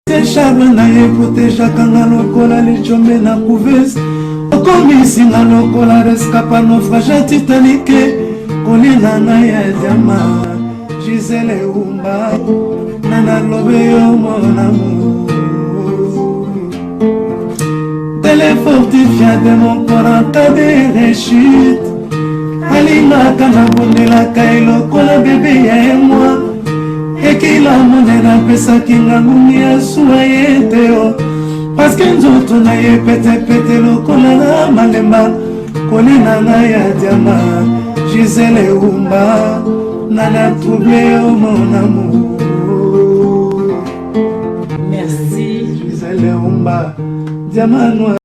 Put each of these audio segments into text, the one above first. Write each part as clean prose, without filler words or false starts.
Charme na ye protéger kanga lokola lichombe na couveuse. Okomisinga lokola rescapa naufrage Titanic. Kolina na ya diama Gisele Umba Nana lobe yo mon amour. Télé fortifié de mon corps en cas de rechute. Alima kana bondela kailo kola bébé ya moi. Ekila monena pesa kinga ngumi ya suaye teo. Parce que nzoto na ye pete pete lokola na malemba. Kolina na ya diama Gisele Umba Nana troublé oh mon amour. Merci Gisele Umba Diamant noir.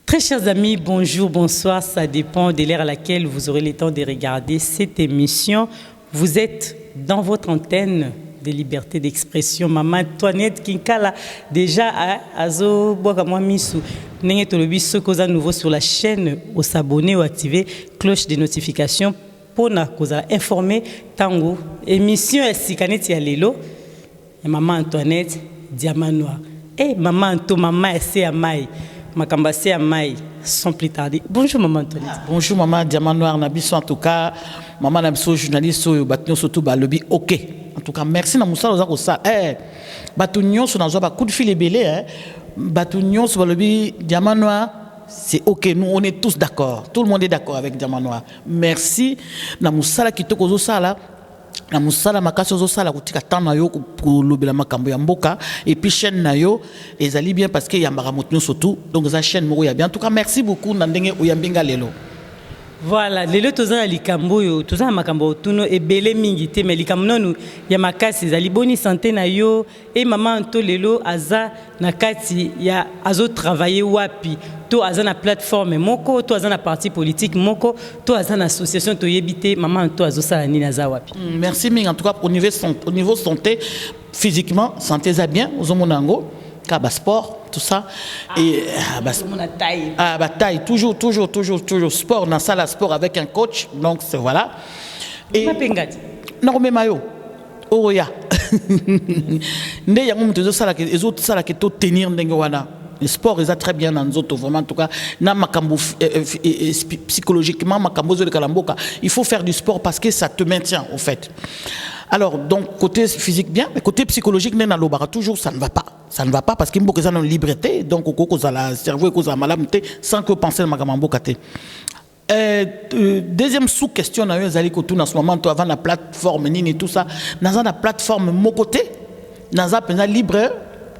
Très chers amis, bonjour, bonsoir, ça dépend de l'heure à laquelle vous aurez le temps de regarder cette émission. Vous êtes dans votre antenne de liberté d'expression. Maman Antoinette Kinkala, déjà à Azo Bogamoamisu, Nengue Tolobi, ceux qui sont nouveaux sur la chaîne, au s'abonner ou activer cloche de notification pour nous informer. Tango, émission Sikaneti Alelo, et Maman Antoinette, Diamant Noir. Et Maman Anto, Maman Essé Amai. Makambase Amai, sans plus tarder. Bonjour Maman Antoinette. Bonjour Maman Diamant Noir, Nabiso en tout cas, Maman Nabiso journaliste, Batunion surtout Balobi, ok. En tout cas, merci Namoussa Ozako ça. Batunion sur un coup de fil et belé, Batunion sur Balobi, Diamant Noir, c'est ok, nous on est tous d'accord. Tout le monde est d'accord avec Diamant Noir. Merci Namoussa qui te cause ça là. Na musala makasi ozosala kutika temps na yo pour lobela makambo ya mboka et puis chaîne na yo ezali bien parce que ya maramoto surtout donc za chaîne moko ya bien en tout cas merci beaucoup na ndenge oyambinga lelo. Voilà, lelo tozana likambo yo, tozana makambo tuno ebele mingi te mais likambo nonu ya makasi ezali boni santé na yo et maman Anto lelo aza na kati ya azo travailler wapi to aza na plateforme moko to aza na parti politique moko to aza na association to yebite maman Anto azo sala ni naza wapi. Merci Ming en tout cas au niveau santé physiquement santé za bien ozomonango ka sport tout ça et taille toujours sport dans salle sport avec un coach donc c'est voilà et non mais mayo oya ndé yango mutezo sala que les autres sala que to tenir ndenge wana le sport est très bien dans nos autres vraiment en tout cas na makambo psychologiquement makambo zo de kalamboka il faut faire du sport parce que ça te maintient au fait. Alors, donc, côté physique bien, mais côté psychologique, toujours, ça ne va pas. Ça ne va pas parce qu'il y a une liberté, donc, le cerveau est malade, sans que penser à ma deuxième sous-question, en ce moment, avant la plateforme, et tout ça, dans la plateforme, mon côté, dans la libre,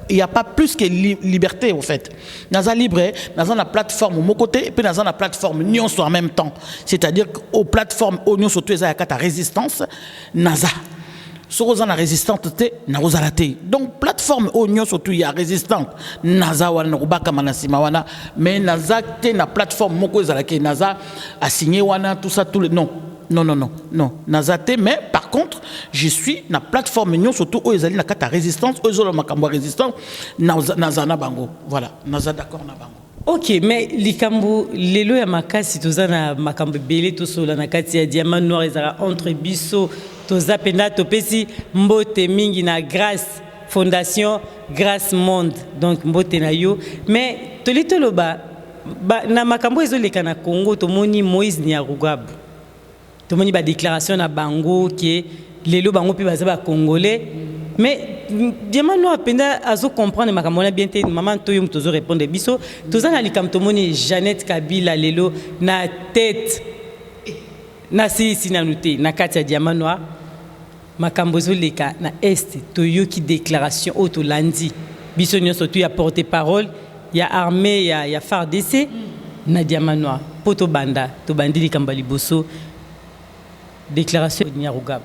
il n'y a pas plus que liberté, au fait. Dans la libre, dans la plateforme, mon côté, et puis dans la plateforme, nous sommes en même temps. C'est-à-dire qu'aux plateformes, nous sommes tous à résistance, NASA. Sur la résistante, donc plateforme oignon surtout il y a résistante NASA wana rubaka manasima wana mais NASA te na plateforme moko ezalaki NASA a signé wana tout ça tout le non NASA te mais par contre je suis na plateforme oignon surtout o ezali na kata résistance o ezolo makambo résistance NASA na bango voilà NASA d'accord na bango. Ok, mais likambo lelo ya makasi tozana makambo belé to sola na kati ya Diamant Noir ezara entre biso toza penda topesi mbote mingi na grâce fondation grâce monde donc mbote na yo mais tolitoloba na makambo ezoleka na Congo tomoni Moïse Nyarugabo tomoni ba déclaration na bango que lelo bango pe baza ba congolais mais Diamant Noir penda azo comprendre makambo na bien te maman to yo tozo répondre biso tozana likam tomoni Jeannette Kabila lelo na tête na si nanuté na kati ya Diamant Noir makambo zoleka na est toyoki déclaration auto lundi biso nyonso tu ya porter parole ya armée ya FARDC na Diamant Noir poto banda to bandi likamba liboso déclaration Nyarugabo.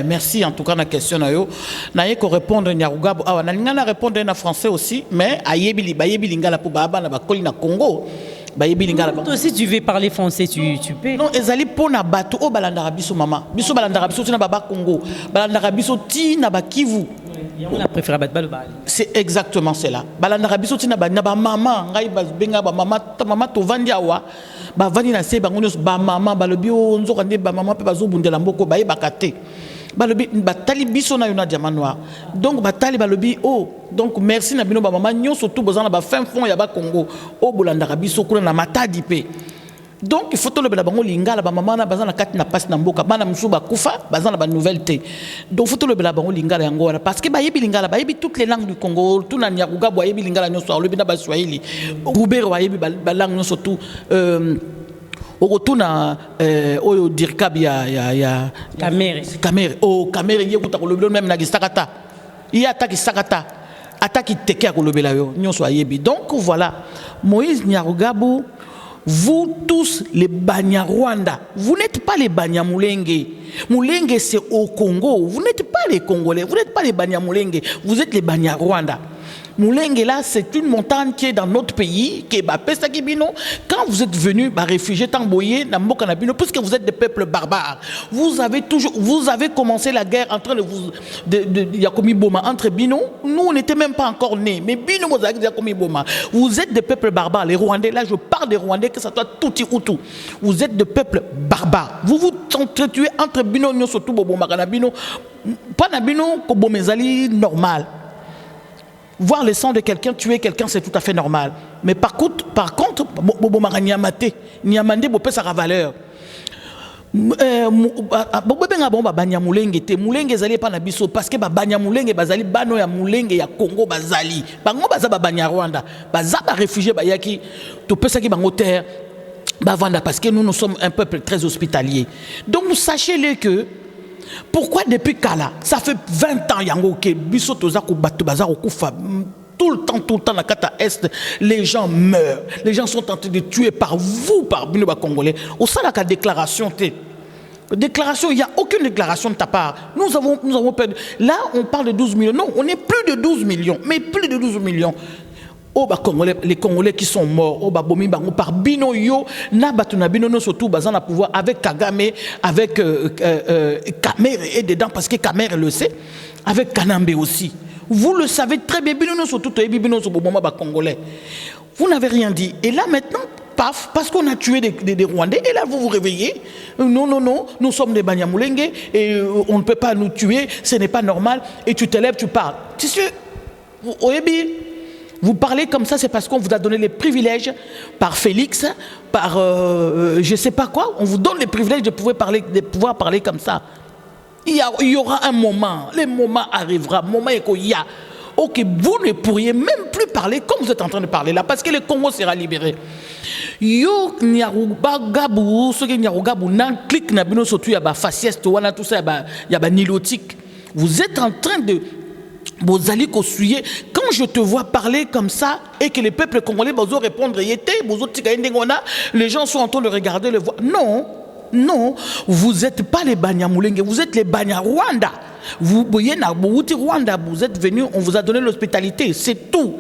Merci en tout cas na question na yo na yeko répondre Nyarugabo awa na lingana répondre en français aussi mais ayebi lingala pour baba na bakoli na Congo. Toi aussi tu veux parler français tu peux. Non ezali pona bato o balandara biso mama biso balandara biso tina baba Congo balandara biso tina ba Kivu on a préféré battre bal. C'est exactement cela balandara biso tina ba mama ngai ba benga ba mama to vandia wa ba vani na se bango ba mama ba lobi o nzoka nde ba mama pe bazo bundela mboko ba yebaka te balobi batali biso na yona diamant noir donc batali balobi oh donc merci na bino ba maman nyonso tout bozana ba fin fond ya ba Congo o bolandaka biso kuna na matadi pe donc il faut to le bela bango lingala ba maman na bazana kati na passe na mboka bana musu ba kufa bazana ba nouvelle té donc faut to le bela bango lingala yango wana parce que ba yebi lingala ba yebi toutes les langues du Congo tout na nyakuga bo yebi lingala nyonso le bina ba Swahili Robert wa yebi ba langue nyonso tout Orotuna oyo dirkab ya kamere o kamere yekuta kolobela même na gistakata il attaque sakata attaque teke ya kolobela yo nyonso ayebi donc voilà Moïse Nyarugabo vous tous les Banyarwanda vous n'êtes pas les Banyamulenge Mulenge c'est au Congo vous n'êtes pas les Congolais vous n'êtes pas les Banyamulenge vous êtes les Banyarwanda Mulenge là, c'est une montagne qui est dans notre pays, qui est Bapesta Kibino. Quand vous êtes venus, réfugiés, Tamboye, Namboka Nabino, puisque vous êtes des peuples barbares, vous avez commencé la guerre entre Yakomi Boma, entre Bino. Nous, on n'était même pas encore nés, mais Bino, Yakomi Boma. Vous êtes des peuples barbares, les Rwandais. Là, je parle des Rwandais, que ça soit Tuti Hutu. Vous êtes des peuples barbares. Vous vous entretuez entre Bino, surtout Boma, Kanabino, pas Nabino, Kobomezali, normal. Voir le sang de quelqu'un, tuer quelqu'un, c'est tout à fait normal. Mais par contre, Bobo Mara Niamate, Niamande, Bope sa valeur. Bobo Benga Bomba Banyamulenge, te Mulenge Zali pas Nabiso, parce que Banyamulenge, Bazali, Bano ya Mulenge, ya Congo, Bazali. Bango Bazaba Banyarwanda, Bazaba réfugié, Bayaki, tout peut ça qui bango terre, Bavanda, parce que nous sommes un peuple très hospitalier. Donc, sachez-le que. Pourquoi depuis Kala, ça fait 20 ans yango que biso tozako batu bazaro kufa tout le temps la Kata Est les gens meurent, les gens sont en train de tuer par vous par bino ba congolais. Au sein de la déclaration déclaration, il n'y a aucune déclaration de ta part. Nous avons perdu. Là, on parle de 12 millions. Non, on est plus de 12 millions, mais plus de 12 millions. Oh bah Congolais, les Congolais qui sont morts, oh bah bomi bango par bino yo na batuna bino no surtout bazana pouvoir avec Kagame, avec Kamere et dedans parce que Kamere le sait, avec Kanambe aussi. Vous le savez très bien, bino no surtout bino so bomba ba Congolais. Vous n'avez rien dit et là maintenant paf, parce qu'on a tué des Rwandais et là vous vous réveillez. Non, nous sommes des Banyamulenge et on ne peut pas nous tuer, ce n'est pas normal et tu te lèves, tu parles. Tu sais, vous parlez comme ça, c'est parce qu'on vous a donné les privilèges par Félix, par je ne sais pas quoi. On vous donne les privilèges de pouvoir parler comme ça. Il y aura un moment, le moment arrivera, moment qu'il y a. Ok, vous ne pourriez même plus parler comme vous êtes en train de parler là, parce que le Congo sera libéré. Yo Nyarugabo, ce que Nyarugabo nan clic na bino surtout ya ba faciès to wana tout ça ya ba nilotique. Vous êtes en train de quand je te vois parler comme ça et que les peuples congolais vont répondre, les gens sont en train de regarder le voir. Non, vous n'êtes pas les Banyamulenge, vous êtes les Banyarwanda. Vous voyez, Rwanda, vous êtes venus, on vous a donné l'hospitalité, c'est tout.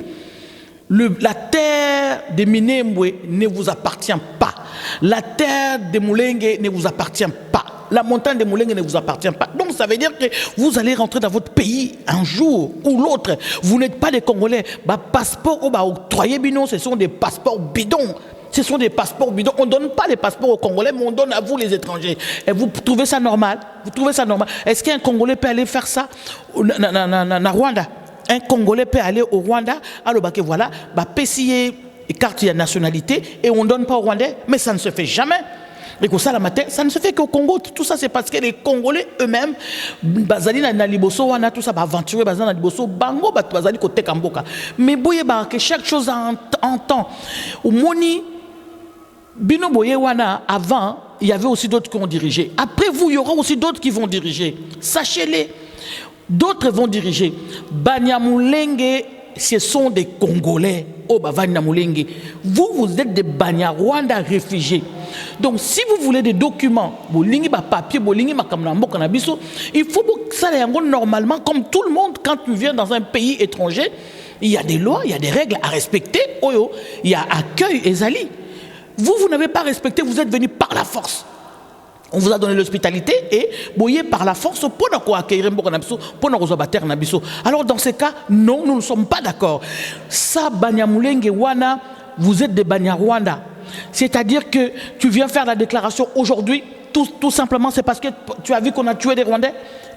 La terre de Minembwe ne vous appartient pas. La terre de Mulenge ne vous appartient pas. La montagne de Mulenge ne vous appartient pas. Donc ça veut dire que vous allez rentrer dans votre pays un jour ou l'autre. Vous n'êtes pas des Congolais. Passeport, octroyé bidon, ce sont des passeports bidons. Ce sont des passeports bidons. On ne donne pas les passeports aux Congolais, mais on donne à vous les étrangers. Et vous trouvez ça normal? Vous trouvez ça normal? Est-ce qu'un Congolais peut aller faire ça na Rwanda? Un Congolais peut aller au Rwanda, alors que voilà, PCA carte de nationalité et on ne donne pas aux Rwandais, mais ça ne se fait jamais. Et que ça, ça ne se fait qu'au Congo. Tout ça, c'est parce que les Congolais eux-mêmes, bazali na liboso wana tout ça, aventurer bazali na liboso, bango bazali kote kamboka. Mais boye que chaque chose en temps. Au moni bino boye wana avant, il y avait aussi d'autres qui ont dirigé. Après vous, il y aura aussi d'autres qui vont diriger. Sachez-les. D'autres vont diriger. Banyamulenge, ce sont des Congolais. Oh, Banyamulenge. Vous êtes des Banyarwanda réfugiés. Donc, si vous voulez des documents, papier, il faut que ça aille normalement, comme tout le monde, quand tu viens dans un pays étranger, il y a des lois, il y a des règles à respecter. Il y a accueil et zali. Vous n'avez pas respecté, vous êtes venus par la force. On vous a donné l'hospitalité et boyez par la force pour nous accueillir, pour nous abattre. Alors dans ces cas, non, nous ne sommes pas d'accord. Ça, Banyamulenge wana, vous êtes des Banyarwanda. C'est-à-dire que tu viens faire la déclaration aujourd'hui, tout simplement, c'est parce que tu as vu qu'on a tué des Rwandais.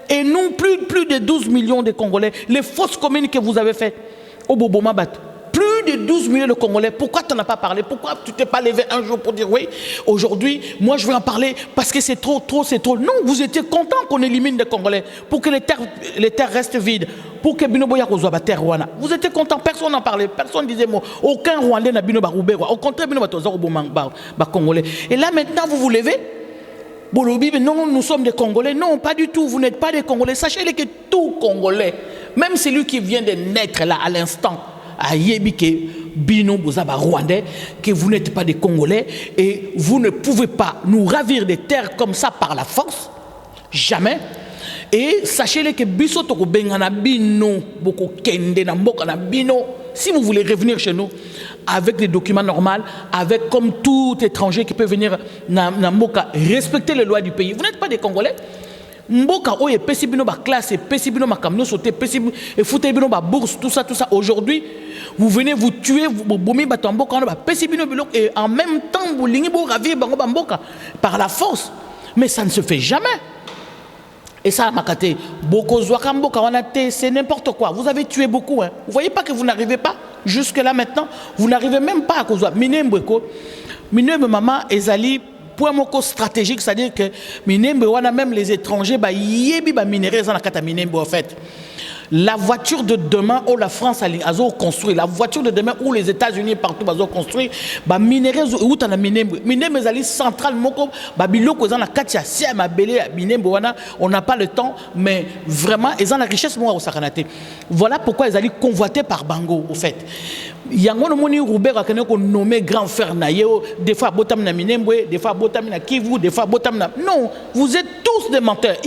Et non plus de 12 millions de Congolais. Les fausses communes que vous avez faites au Boboma Batou. Plus de 12 millions de Congolais. Pourquoi tu n'en as pas parlé? Pourquoi tu t'es pas levé un jour pour dire oui, aujourd'hui, moi je vais en parler parce que c'est trop. Non, vous étiez content qu'on élimine les Congolais pour que les terres restent vides, pour que Bino Boya Kozwa terre Rwanda. Vous étiez content, personne n'en parlait, personne ne disait mot. Aucun Rwandais n'a Bino Baroubé. Au contraire, Bino Batoza Congolais. Et là maintenant, vous vous levez. Bolobi, mais non, nous sommes des Congolais. Non, pas du tout, vous n'êtes pas des Congolais. Sachez que tout Congolais, même celui qui vient de naître là à l'instant, à Yébike, Bino Bozaba Rwandais, que vous n'êtes pas des Congolais et vous ne pouvez pas nous ravir des terres comme ça par la force. Jamais. Et sachez que Biso Toko Bengana Bino, Boko Kende Nambokana Bino, si vous voulez revenir chez nous, avec des documents normaux, avec comme tout étranger qui peut venir Namboka, respecter les lois du pays. Vous n'êtes pas des Congolais. Mboka oye pesi bino ba classe pesi bino makamno sauter pesi et fouter bino ba bourse tout ça aujourd'hui vous venez vous tuer vous bomi ba mboka ba pesi bino bilo et en même temps vous lingi bo ravir bango ba mboka par la force, mais ça ne se fait jamais. Et ça makate boko zwaka mboka wana te, c'est n'importe quoi. Vous avez tué beaucoup hein. Vous voyez pas que vous n'arrivez pas jusque là maintenant, vous n'arrivez même pas à kozwa minembweko minembwe maman ezali point moko stratégique, c'est-à-dire que Minembe wana même les étrangers ba yebi ba minerais dans la kata Minembe en fait. La voiture de demain où la France a construit, la voiture de demain où les États-Unis partout ont construit, ba minerais où t'as la Minembe. Minembe zali central moko ba biloko dans la kata sia ma belé Minembe wana, on n'a pas le temps, mais vraiment ils ont la richesse moi au Sakanate. Voilà pourquoi ils allaient convoiter par Bango au fait. Yango no moni Robert akene ko nommé grand frère na yeo, des fois botam na Minembwe, des fois botam na Kivu, des fois botam na. Non, vous êtes tous des menteurs.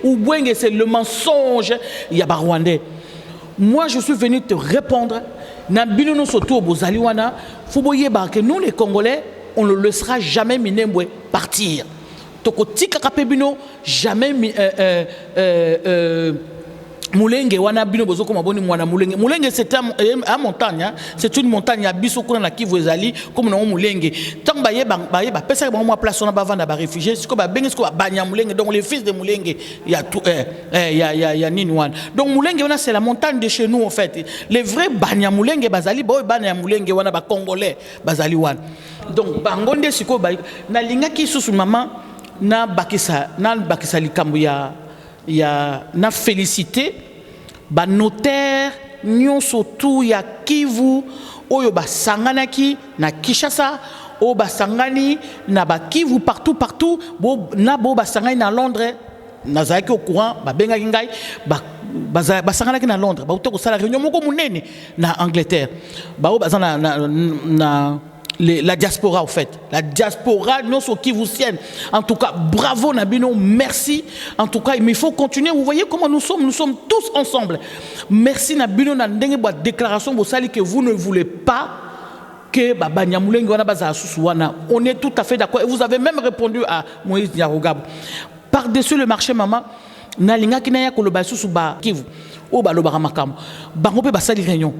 Ubwenge c'est le mensonge yaba rwandais. Moi je suis venu te répondre na bino no soto bozali wana, faut boyeba que nous les Congolais, on ne laissera jamais Minembwe partir. Toko tika kapebino jamais Moulenge wana bino bozo comme boni mwana Moulenge. Moulenge c'est un montagne, hein? C'est une montagne à biso kuna na Kivu ezali comme na Moulenge. Tant ba yeba pesa ba moi place on ba vanda ba réfugiés, siko ba bengi siko ba banya Moulenge. Donc les fils de Moulenge, il y a tout il y a Ninwan. Donc Moulenge wana c'est la montagne de chez nous en fait. Les vrais banya Moulenge bazali boy banya Moulenge wana ba congolais bazali wana. Donc bangonde siko ba na linga ki susu maman na bakisa likambu ya na félicité ba notaire nyonso tu ya Kivu oyo ba sanganaki na Kinshasa o ba sangani na ba Kivu partout bo ba sangani na Londres nazaki au courant ba bengaki ngai ba sanganaki na Londres ba uto ko sala réunion moko munene na Angleterre ba o ba na la diaspora, au fait. La diaspora, nous sommes qui vous tiennent. En tout cas, bravo Nabino, merci. En tout cas, mais il faut continuer. Vous voyez comment nous sommes tous ensemble. Merci Nabino, Nandenge, déclaration, vous savez que vous ne voulez pas que on est tout à fait d'accord. Et vous avez même répondu à Moïse Nyarugabo. Par-dessus le marché, maman, Nalinga Kinaya Koloba Susuba Kivu, Oba Makam, Bangope Basali Réunion.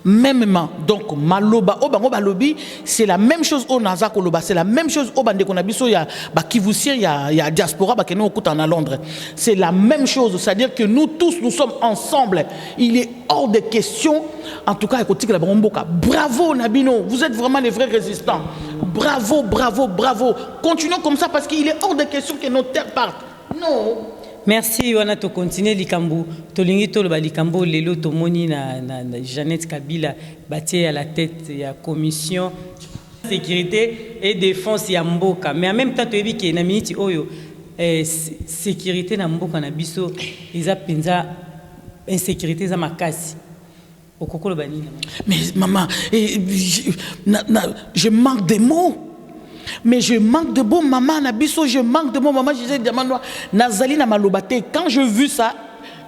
Mêmement, donc maloba au bango balobi, c'est la même chose au Naza Koloba, c'est la même chose au bande konabiso ya ba Kivusien ya diaspora ba keno okuta à Londres. C'est la même chose, c'est-à-dire que nous tous nous sommes ensemble. Il est hors de question, en tout cas écoutez la Bomboka. Bravo Nabino, vous êtes vraiment les vrais résistants. Bravo. Continuons comme ça parce qu'il est hors de question que nos terres partent. Non. Merci wana to continuer likambo to lingi to le likambo lelo to moni na Jeannette Kabila batie à la tête ya commission sécurité et défense ya mboka, mais en même temps to ebi ke na minute oyo sécurité na mboka na biso eza penza insécurité za makasi okokolo bani. Mais maman je manque des mots. Mais je manque de mots, maman, Nabiso, je manque de mots, maman, je disais, Nazali na malobate. Quand j'ai vu ça,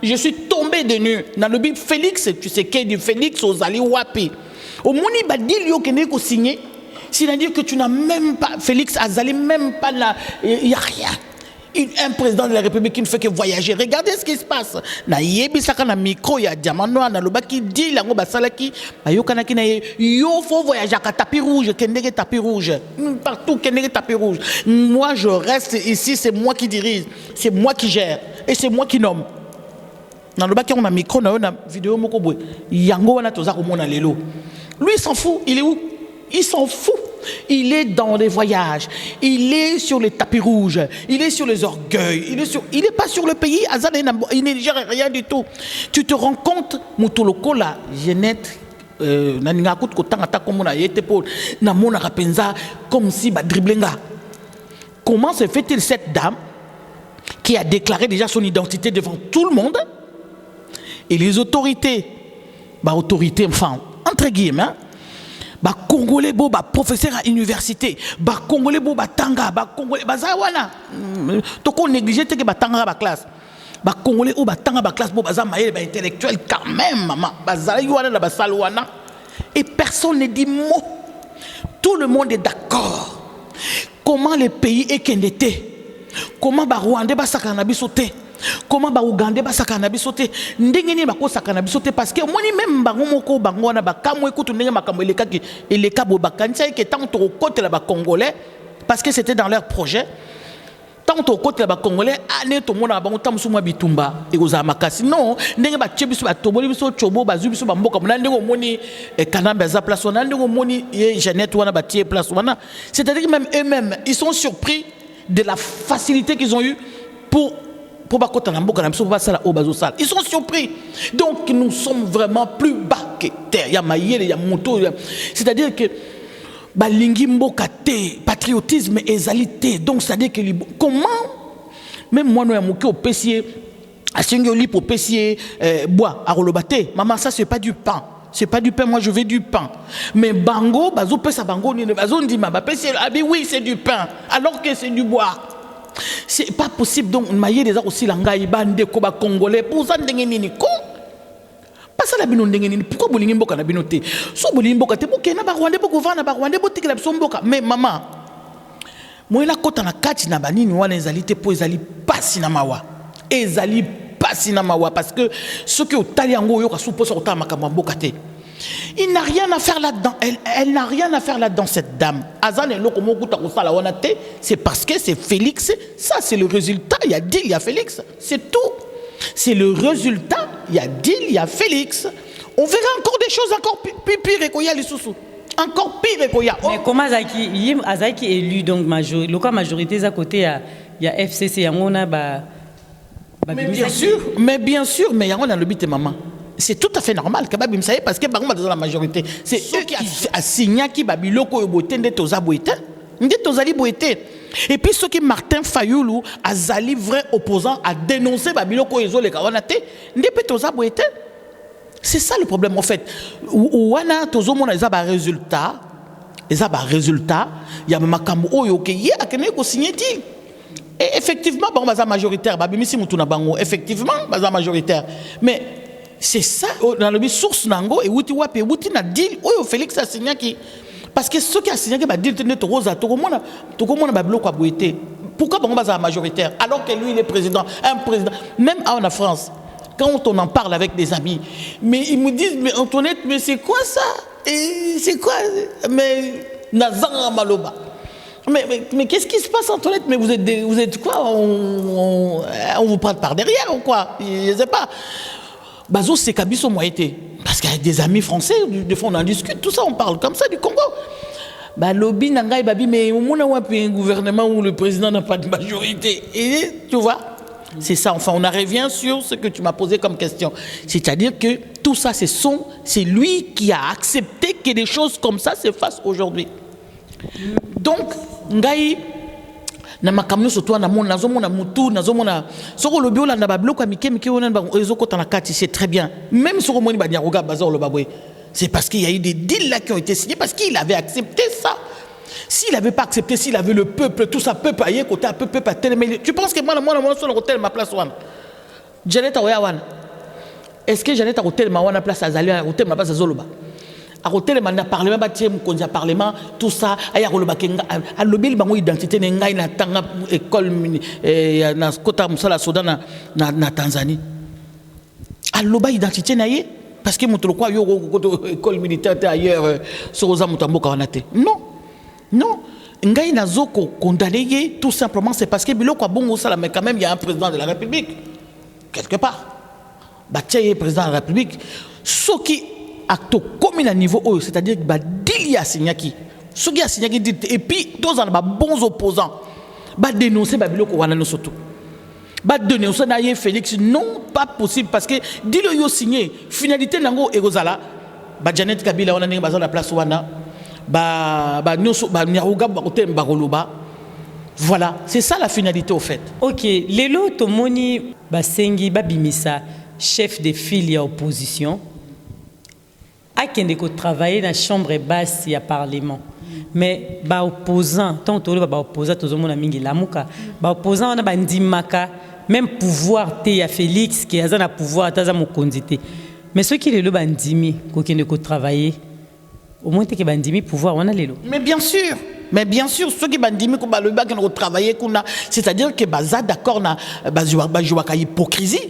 je suis tombé de nu. Dans le Bible, Félix, tu sais qu'il dit Félix aux Ali Wapi. Au Mouni Badil, yo kene ko signé. C'est-à-dire que tu n'as même pas, Félix Azali, même pas là, il n'y a rien. Un président de la République qui ne fait que voyager. Regardez ce qui se passe. Na yebi saka na micro ya diamant noir na loba qui dit lango basalaki bayokana ki na yo faut voyager à tapis rouge, kendeke tapis rouge. Partout kendeke tapis rouge. Moi je reste ici, c'est moi qui dirige, c'est moi qui gère et c'est moi qui nomme. Na loba ki on a micro na vidéo moko boy. Yango wana toza ko mona lelo. Lui il s'en fout, il est où? Il s'en fout. Il est dans les voyages, il est sur les tapis rouges, il est sur les orgueils, il n'est pas sur le pays. Il ne gère rien du tout. Tu te rends compte, Moutoloko la Jeannette, comme si driblinga. Comment se fait-il cette dame qui a déclaré déjà son identité devant tout le monde et les autorités, enfin, entre guillemets, ba congolais bo ba professeur à université ba congolais bo ba tanga ba congolais baza wana to ko négliger te que ba tanga ba classe ba congolais o ba tanga ba classe bo baza maïle ba intellectuel quand même maman baza wana na ba salwana et personne ne dit mot. Tout le monde est d'accord. Comment le pays est kendete, comment ba Rwandais ba sakana bisoté, comment ba Ougandais ba sakana bisoté, ndengeni ba ko sakana bisoté parce que moni même bango moko bango na ba kamwe ekutu ndenge makambo eleka bo bakanisa que tant to côté la ba congolais parce que c'était dans leur projet. Tant to côté la ba congolais ane to mona bango tamusu mwa bitumba e koza makasi non ndenge ba tchebiso ba toboli biso chobo ba zubiso ba mboka mona ndenge moni kanamba za place wana ndenge moni Jeannette wana ba tie place wana. C'est-à-dire que même eux-mêmes ils sont surpris de la facilité qu'ils ont eu pour ils sont surpris. Donc nous sommes vraiment plus bas que terre. Il y a maïel, il y a moto. C'est-à-dire que balingimbo kate, patriotisme et égalité. Donc c'est-à-dire que comment même moi nous avons au pessier, à Singoli pour pessier bois à rolobate. Maman ça c'est pas du pain. C'est pas du pain, moi je veux du pain. Mais bango, bazo pesa bango ni bazo ndi ma pessier ah oui c'est du pain alors que c'est du bois. C'est pas possible. Donc maïe des aussi langai bande ko ba congolais pour ça ndenge nini ko pas ça la bino ndenge nini pourquoi bolingi mboka na bino te so bolingi mboka te bokena ba Rwandais bokovana ba Rwandais botikela biso mboka mais maman moi la kota na kati na banini wana ezali te po ezali pasi na mawa ezali pasi na mawa parce que ce que otali yango yo ka supposa otama makambo mboka te. Il n'a rien à faire là-dedans. Elle n'a rien à faire là-dedans, cette dame. C'est parce que c'est Félix. Ça, c'est le résultat. Il y a dit, il y a Félix. C'est tout. C'est le résultat. Il y a dit, il y a Félix. On verra encore des choses encore pires qu'il y a les sous-sous. Encore pire qu'il y a. Mais comment Azaki est élu, donc la majorité à côté, il y a FCC, il y a mais bien sûr, mais il y a le but de maman. C'est tout à fait normal que Babim saye parce que Bagoma dans la majorité. C'est eux qui a signé qui Babiloko Yobote Ndetoza Boete. Ndetozali Boete. Et puis ceux qui Martin Fayoulou Azali vrai opposant a dénoncé Babiloko Yezole Kawanate Ndetoza Boete. C'est ça le problème en fait. Ouana Tozomon a ba résultat. Les résultat, il y a makambo oyo ke ye akene ko signé dit. Et effectivement baza majoritaire babimisi mutuna bango effectivement baza majoritaire. Mais c'est ça dans le source nango et wuti wapi et wuti na deal oyo Félix a signé qui parce que ceux qui a signé que ba deal tene to rosa to komona ba bloc aboité pourquoi bango baza majoritaire alors que lui il est président un président même en France quand on en parle avec des amis mais ils me disent mais Antoinette mais c'est quoi ça et c'est quoi mais Nazara Maloba mais qu'est-ce qui se passe Antoinette mais vous êtes quoi on vous prend par derrière ou quoi je sais pas. Bazo c'est Kabiso moi été parce qu'il y a des amis français des fois on en discute tout ça on parle comme ça du Congo bah lobby nangai babi mais on a un gouvernement où le président n'a pas de majorité et tu vois c'est ça enfin on revient sur ce que tu m'as posé comme question c'est-à-dire que tout ça c'est lui qui a accepté que des choses comme ça se fassent aujourd'hui donc ngai na makamno surtout na mona nazomona mutu nazomona soko lobio la na ba bloc amike ona ba ezokota na kati c'est très bien même soko moni ba nyaroga bazor lo babwe c'est parce qu'il y a eu des deals là qui ont été signés parce qu'il avait accepté ça. S'il n'avait pas accepté, s'il avait le peuple, tout ça peuple ailleurs côté un peuple à tel mais tu penses que moi sur l'hôtel ma place one Janet Awayawan est-ce que Janet a hôtel ma wana place azali hôtel ma place azoloba à côté le mandat parlement bâti mon parlement tout ça aya kolobakenga a lobby bango identité ngai na tanga école na kota musala soda na Tanzanie a loba identité na ye parce que moto quoi yo école militaire ailleurs sur oza mutamboka wanate non ngai nazoko condamné tout simplement c'est parce que biloko bongo sala mais quand même il y a un président de la République quelque part bâti président de la République ce qui acte comme à niveau haut, c'est-à-dire que Dili a signé qui, ce qui a signé qui et puis tous en bons opposants, dénoncer Babiloko wana surtout, dénoncer Naye Félix non pas possible parce que Dili yo signé finalité nango Erozala, Janet Kabila wana ninga bazala place wana, nyoso nyaruga bakote mbagoloba. Voilà, c'est ça la finalité au fait. Ok, lelo tomoni basengi babimisa chef de file à opposition. Akende ko travailler dans la chambre basse du parlement mais ba opposant tant que ba opposant tout le monde a mingi lamuka ba opposant on a bandimaka même pouvoir te ya Félix qui a un pouvoir taza mo kondité mais ceux qui le bandimi ko kende ko travailler au moins te que bandimi pouvoir on a lelo mais bien sûr ceux qui bandimi ko ba le ba kende ko travailler kuna c'est-à-dire que baza d'accord na ba jouaka hypocrisie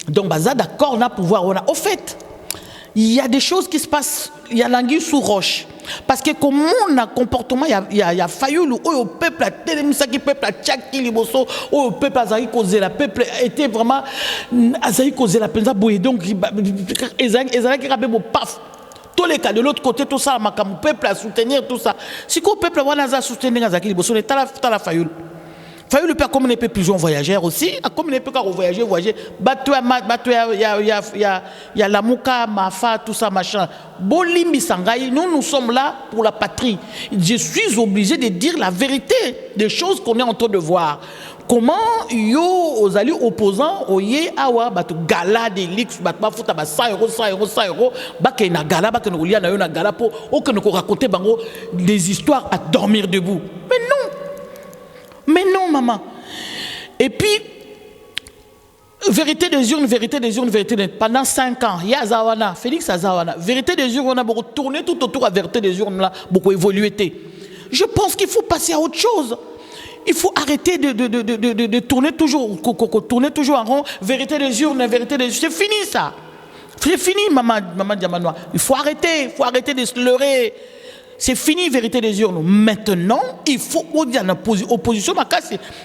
donc baza d'accord na pouvoir on a au fait. Il y a des choses qui se passent, il y a l'anguille sous roche. Parce que comme on a comportement, il y a failli au peuple, à Télémissa qui peuple, à Tchaki, Liboso, au peuple, à Zahir Kozé, le peuple était vraiment, à Zahir Kozé, la penza bouée. Donc, Ezra qui rabait mon paf. Tous les cas, de l'autre côté, tout ça, le peuple à soutenir, tout ça. Si le peuple a soutenir Zahir Liboso, il est à la faillule. Failli le père comme on est pigeon voyageur aussi, comme on est pas voyager. Il y a la mouka, mafa, tout ça machin. Bolimbi sangai, nous sommes là pour la patrie. Je suis obligé de dire la vérité des choses qu'on est en train de voir. Comment yo aux alliés opposants oye awa batu gala de lix batu ba futa ba 100 euros ba ke na gala ba ke no lia na yo na gala po o que nous raconter bango des histoires à dormir debout. Mais non, maman. Et puis, vérité des urnes. Pendant 5 ans, il y a Zawana, Félix Azawana. Vérité des urnes, on a beaucoup tourné tout autour de la vérité des urnes, là, beaucoup évolué. Je pense qu'il faut passer à autre chose. Il faut arrêter de tourner toujours en rond. Vérité des urnes. C'est fini ça. C'est fini, maman Diamanois. Il faut arrêter de se leurrer. C'est fini, vérité des urnes. Maintenant, il faut dire opposition.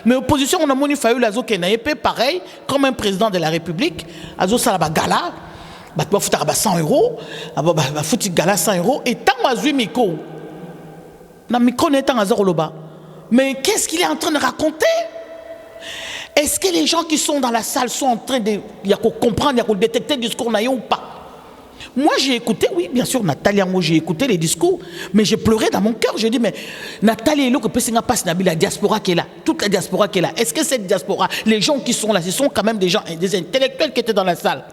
Mais opposition, on a moni fayu la zoke na épée pareil, comme un président de la République. Azo salaba gala, bah tu vas foutre 100 euros, bah foutre gala 100 euros. Et tant que tu as micro, na micro n'est pas à loba. Mais qu'est-ce qu'il est en train de raconter? Est-ce que les gens qui sont dans la salle sont en train de comprendre, de détecter le discours naïo ou pas? Moi, j'ai écouté, oui, bien sûr, Nathalie, moi, j'ai écouté les discours, mais j'ai pleuré dans mon cœur. J'ai dit, mais Nathalie, la diaspora qui est là, toute la diaspora qui est là, est-ce que cette diaspora, les gens qui sont là, ce sont quand même des gens, des intellectuels qui étaient dans la salle?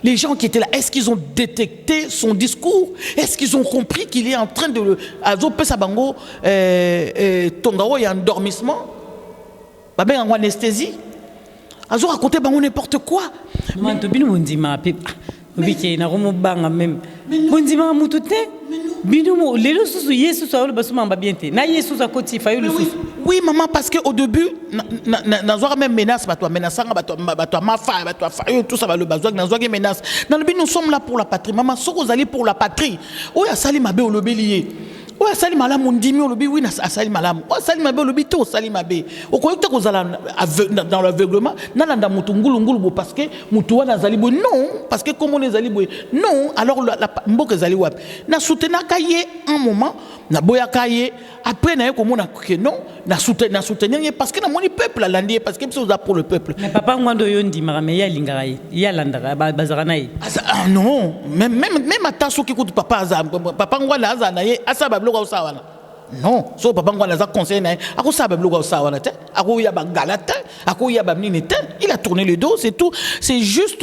Les gens qui étaient là, est-ce qu'ils ont détecté son discours? Est-ce qu'ils ont compris qu'il est en train de... Azo Pesabango, Tongao, il y a un endormissement, Babé en anesthésie. Azo raconté n'importe quoi. Biki na romo banga même bondima mutute binumo lelo susu yesu sa ole basuma mbabiente na yesu sa koti fayu le susu. Oui maman parce que au début na zoa même menace ba toi menaçanga ba toi mafa ba toi fayu tout ça va le bazwa na zoa menace dans le but nous sommes là pour la patrie maman soko zali pour la patrie oya sali mabe o lobelier oya sali malamu ndimi o lobi oui na sali malamu oya sali mabe o lobi to sali mabe o ko yota ko zala dans l'aveuglement nalanda mutu ngulu parce que mutu wana zali bo non parce que comme on est zali bo non alors la mboka zali wapi na soutenir kaye un moment na boya kaye après na ko mona que non na soutenir parce que na moni peuple la landier parce que c'est pour le peuple. Mais papa ngwando yo ndimara mais ya lingara ya landara bazarana yi non même ataso ki ko papa ngwala azana ye asaba bloga usawana non so papa ngwala za conseil na ako saba bloga usawana te ako ya bagalata ako ya bamnini te il a tourné le dos c'est tout c'est juste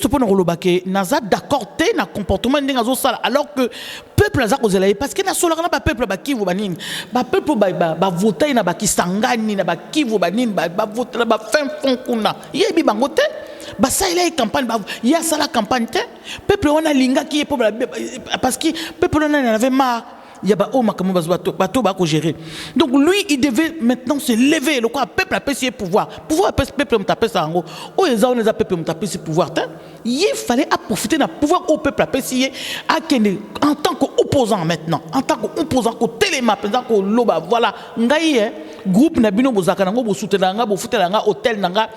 pour nous relobake naza d'accord te na comportement ndinga sala alors que peuple aza kozela parce que na solara na ba peuple ba kivu banini ba peuple ba voter na ba kisangani na ba kivu banini ba voter ba fin fond kuna yebi bango te bah ça il a une campagne, il y a ça la campagne, peuple on a linga qui est pour parce que peuple on en avait marre. Il y a bateau gérer. Donc lui, il devait maintenant se lever. Le quoi, peuple a payé pouvoir. Pouvoir peuple me taper ça en gros. Oh les gens, on les a peuple me taper ce pouvoir. Il fallait profiter d'un pouvoir au peuple a payé en tant qu'opposant maintenant, en tant qu'opposant au téléma, en tant que loba. Voilà, ngai groupe na bino bozaka nango bo soutenanga bo futelanga hôtel nanga.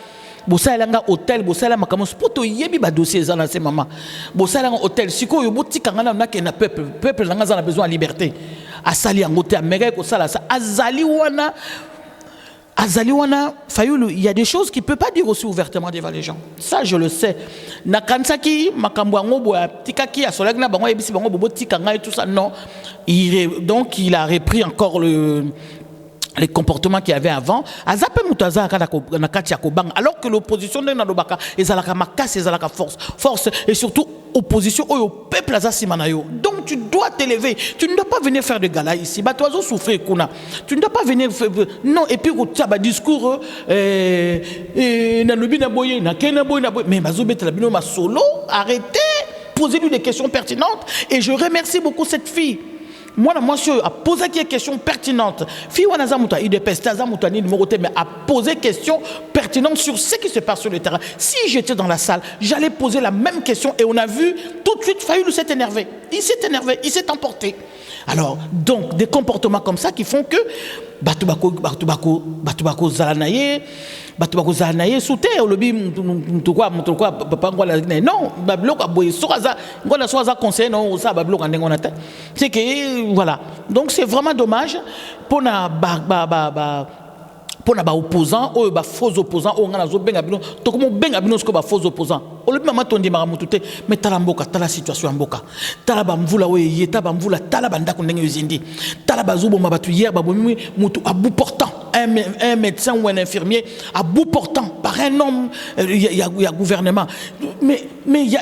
Bosalanga hôtel bosalanga makamos poto yebi ba dossier za na se mama bosalanga hôtel siko yo botikanga na ke na peuple nanga za na besoin de liberté asali ngote ameka ko sala sa azali wana Fayulu, il y a des choses qu'il peut pas dire aussi ouvertement devant les gens. Ça je le sais. Na kansaki makambo ngo bo tikaki asolak na bango yebisi bango bobo tikanga et tout ça non. Donc il a repris encore les comportements qu'il y avait avant, alors que l'opposition n'est pas force et surtout opposition au peuple. Donc tu dois t'élever, tu ne dois pas venir faire de gala ici, tu dois souffrir, tu ne dois pas venir non, et puis tu as un discours mais arrêtez, posez-lui des questions pertinentes et je remercie beaucoup cette fille. Moi, monsieur a posé des questions pertinentes. Fille Wanazamuta, il dépeste Azamuta ni numéro mais a posé des questions pertinentes sur ce qui se passe sur le terrain. Si j'étais dans la salle, j'allais poser la même question et on a vu tout de suite Fayulu s'est énervé. Il s'est énervé, il s'est emporté. Alors, donc, des comportements comme ça qui font que Batubako Zalanaye, souté, au lobby, papa, non, Bablok, Soaza conseil, non, ça, Bablok, c'est que, voilà. Donc, c'est vraiment dommage pour na opposant ou faux opposant ou ngana zo benga bino to komo benga bino sko faux opposant o le mama tondi maramutute mais tala mboka tala situation mboka tala ba mvula we yeta ba mvula tala banda ko ndenge yozindi tala bazubo mabatu hier ba bomi mutu à bout portant un médecin ou un infirmier à bout portant par un homme il y a gouvernement mais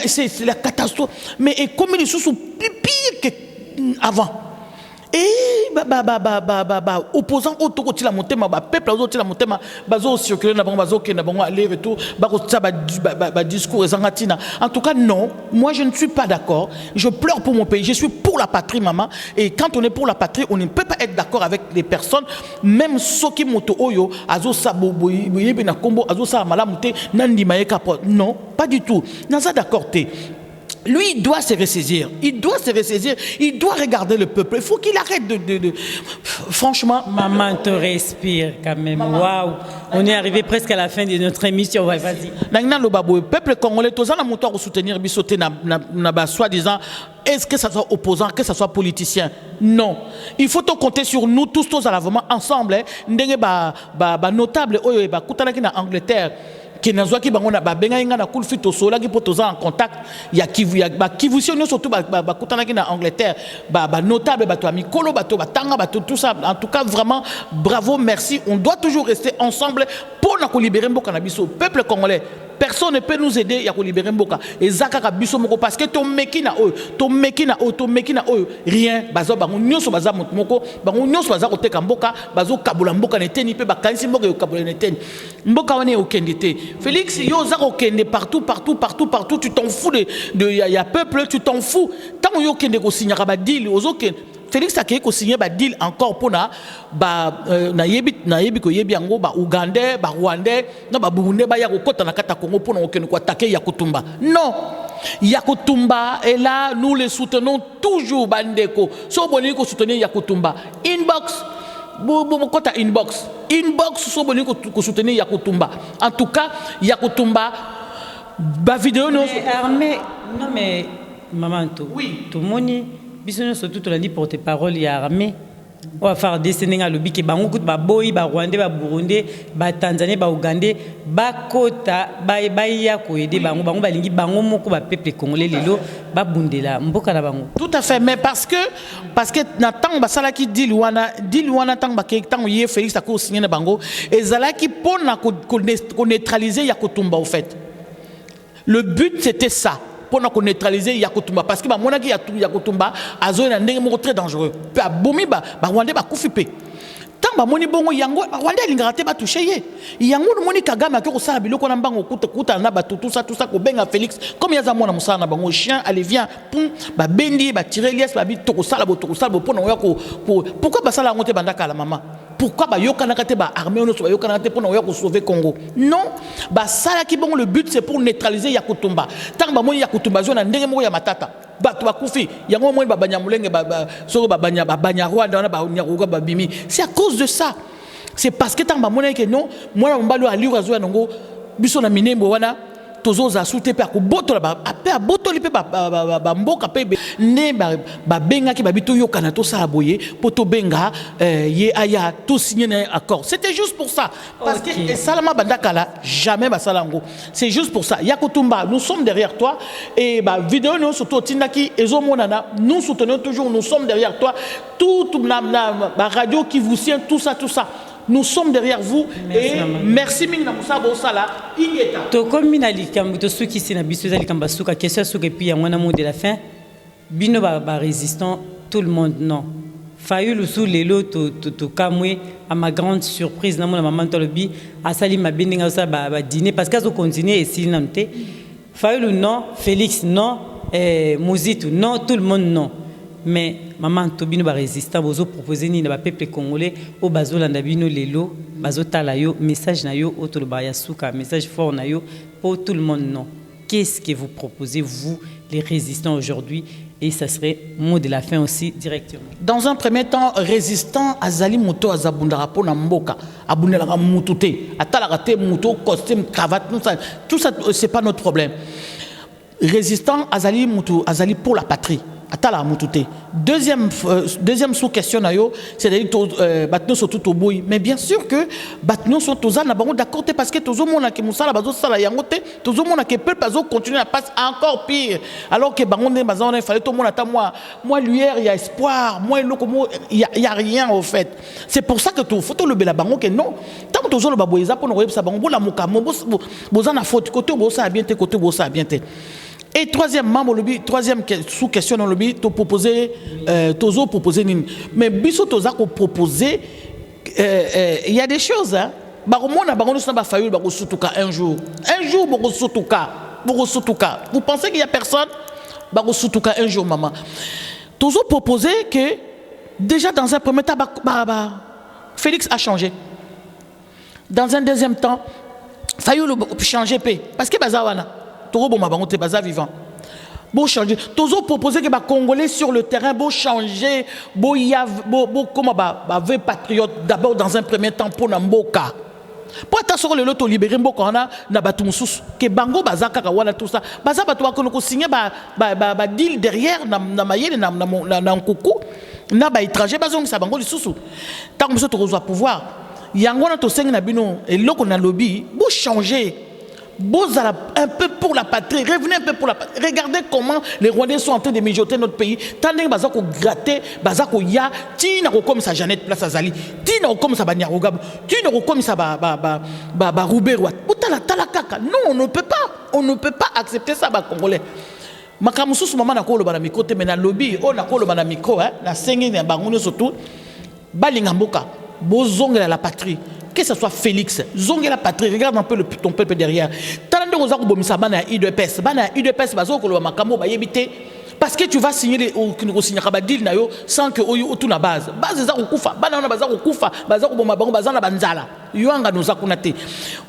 c'est la catastrophe mais et comme ils sont plus pire que avant. Et opposant autour de la montée, peuple autour de la montée, bazo circuler na bazo qui na bango aller retour, discours en tout cas non, moi je ne suis pas d'accord. Je pleure pour mon pays, je suis pour la patrie maman et quand on est pour la patrie, on ne peut pas être d'accord avec les personnes même ceux qui moto oyo azo sabo boyebi na kombo azo sa malamute nandi mayeka non, pas du tout. Naza d'accord té. Lui, il doit se ressaisir. Il doit regarder le peuple. Il faut qu'il arrête de... Franchement... Maman, te respire quand même. Waouh. On est arrivé presque à la fin de notre émission. Ouais, vas-y. Le peuple congolais, tous les moutons soutenir Bissoté soi-disant, est-ce que ça soit opposant, que ça soit politicien? Non. Il faut compter sur nous tous à l'avant ensemble. Notable, en Angleterre. Qui n'a pas bangona ba benga inga na kulfi to sola ki potoza en contact ya kivu si on surtout kutana ki na Angleterre notable ba to amikolo ba to tanga ba tout ça en tout cas vraiment bravo merci on doit toujours rester ensemble pour na ko libérer mboka na biso peuple congolais. Personne ne peut nous aider à libérer Mboka. Et Zaka Bissomoko parce que ton mekina rien. Bazo bango nyoso baza moko bango nyoso baza koteka Mboka bazo kabula Mboka neteni pe bakanisi Mboka yo kabula neteni. Mboka wane okendete. Félix yo za okende partout tu t'en fous de ya peuple tu t'en fous. Tant yo kende ko signer ba deal ozoken Félix a signé un deal encore pour na yebi ko yebi yango ba Ougandais ba Rwandais na ba Burundais ba ya ko kota na kata Congo pour na okene ko attaquer Yakutumba. Non. Yakutumba est là, nous le soutenons toujours bandeko. So boni ko soutenir Yakutumba. Inbox so boni ko soutenir Yakutumba. En tout cas, Yakutumba ba vidéo non mais maman tout. Oui. Tout moni surtout on a dit porte-parole il y a armée on va faire descendre à l'obi qui bango kout ba boy ba Rwandais ba Burundais ba Tanzanie ba Ougandais ba kota ba ya ko aider bango balingi bango moko ba peuple congolais lelo ba bundela mboka na bango. Tout à fait mais parce que na tang ba sala ki deal wana tang ba ke tang yé Félix a ko signer na bango et zala ki pona ko neutraliser Yakutumba au fait. Le but c'était ça. Pour nous neutraliser Yakutumba parce que monaki Yakutumba azo na ndenge moko très dangereux pe abomi ba Rwandais ba kufipe tant tant ba moni bongo yango Rwanda lingara te ba toucher ye yango no moni Kagame a ko sala biloko na mbango kuta na ba tout ça ko benga Félix comme yaza mona musala na bango chien allez viens pum ba bendi ba tirer lies ba bi to sala bo pona ya ko pourquoi ba sala ngote bandaka la maman pourquoi ba yokana kate ba armée no so ba yokana kate pona ya ko sauver Congo non ba sala ki bongo le but c'est pour neutraliser Yakutumba tant ba moni Yakutumba zo na ndenge moko ya matata bato bakufi yango moni ba banyamulenge ba so ba banya Rwanda na ba nyaruga ba bimi c'est à cause de ça c'est parce que tant ba moni que non moi na mbalo ali razo ya ngo biso na minembo wana tozo za souté pe ko botola ba pe botoli pe ba mboka pe ne ba benga ki ba bito yokana to sa boye poto benga ye aya to signer un accord c'était juste pour ça parce que salama bandakala jamais ba salango c'est juste pour ça Yakutumba nous sommes derrière toi et ba vidéo nous surtout tindaki ezo monana nous soutenons toujours nous sommes derrière toi tout ba radio qui vous tient tout ça nous sommes derrière vous. Merci, et maman. Merci Mingna Moussa Bosala Ingeta. To comme minali kambuto suki sina biso zali kambasuka question suki puis ngwana mot de la fin. Bino ba résistant tout le monde non. Fayulu sous les lots to kamwe à ma grande surprise na mona maman tolobi asali ma bindinga sa ba dîner parce qu'azo continuer et s'il n'amte. Fayulu non, Félix non, Mouzitou non, tout le monde non. Mais maman Tobino ba résistant bozo proposer ni na peuple congolais au bazo landa bino lelo bazo talayo message na yo autour ba yasuka message fort na yo pour tout le monde non. Qu'est-ce que vous proposez vous les résistants aujourd'hui et ça serait mot de la fin aussi directement. Dans un premier temps résistant azali moto azabundara pona mboka abundela mutute atala te moto costume cravate tout ça c'est pas notre problème. Résistant azali moto azali pour la patrie. Atala mutute. Deuxième sous-question c'est-à-dire batno surtout au boy. Mais bien sûr que batno sont tous na bango d'accord parce que tous monde qui musala bazo sala yangote tous monde qui peut pas continuer à passer encore pire alors que bango ne bazon il fallait tout monde attend moi lueur il y a espoir moi il y a rien au fait. C'est pour ça que tout faut le bela bango que non tant que tous le baboyeza pour nous ça bango la mukamo bozana faute côté bossa bien te côté bossa bien te. Et troisièmement, troisième sous-question dans le but, tu proposer, tozo proposer, mais biso toza ko proposer, il y a des choses, hein. Baromona, barono samba fayu, baro sutuka un jour, baro sutuka. Vous pensez qu'il y a personne, baro sutuka un jour, maman. Tozo proposer que déjà dans un premier temps, Félix a changé. Dans un deuxième temps, fayu le changer parce que bazawana. Vivant. Bon changer. Toujours proposer que les Congolais sur le terrain, bon changer, comment patriote d'abord dans un premier temps pour Namboka. Pour attention le lot libéré Mboka na batumsus que bango bazaka kawana tout ça. Baza batwa ko signer ba deal derrière na mayele na nkuku na ba étranger bazong sa bango lisusu. Tant que tu reçois pouvoir, yangona to sengi na bino et loko na lobby, bon changer. Bozala un peu pour la patrie, revenez un peu pour la patrie. Regardez comment les Rwandais sont en train de mijoter notre pays. Tandis que bazako gratter, bazako ya, tina comme ça Jeannette Place Azali, tina comme ça Banyarogab, tina comme ça ba Rouberwa. Utala talakaka. Non, on ne peut pas accepter ça ba Congolais. Makamusu maman na kolo bana mikote mais na lobby, on na kolo bana miko hein, na sengi na bangono surtout balingamboka, bozongela la patrie. Que ce soit Félix, zonge la patrie, regarde un peu ton peuple derrière. Talande ozako bomisa bana IDPS, bazoko lo makamo ba yebite parce que tu vas signer au signer kabadil na yo sans que oyo tout na base. Base za kufa, bana na bazako kufa, bazako bomba bango bazana banzala. Yo anga no zakunate.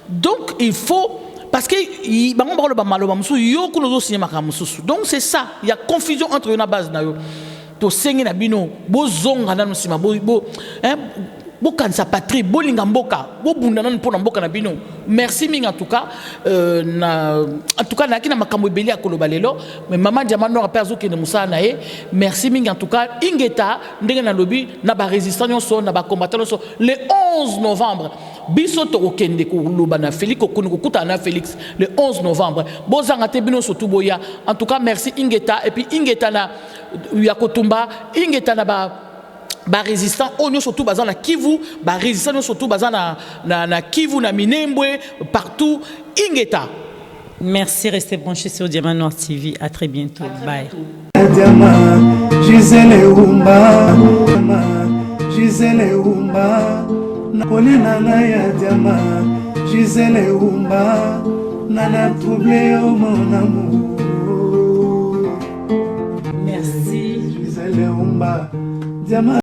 Donc il faut parce que bango ba lo maloba musu yo kuno signer makamusu. Donc c'est ça, il y a confusion entre na base na yo. To sengi na bino, bo zonga na nsima bo hein Bokan sa patrie, bolinga mboka, bobunda nan pona mboka na bino. Merci ming en tout cas na kina makambo ebeli akoloba lelo, mais maman diamano aperzo ke ne musa na e. Merci ming en tout cas ingeta ndenge na lobi na ba résistants so na ba combattants so le 11 novembre. Biso to okende ko loba na Félix ko kuta na Félix le 11 novembre. Bozanga te bino so tuboya. En tout cas merci ingeta et puis ingeta na Yakutumba, ingeta na ba résistant on surtout bazan na Kivu ba résistant surtout bazan na Kivu na Minembwe partout ingeta. Merci, restez branchés sur Diamant Noir TV, à très bientôt, bye. Diamant Gisèle Oumba Pole nana ya diama Gisèle Umba Nana troublé au mon amour. Merci Gisèle Umba Diama.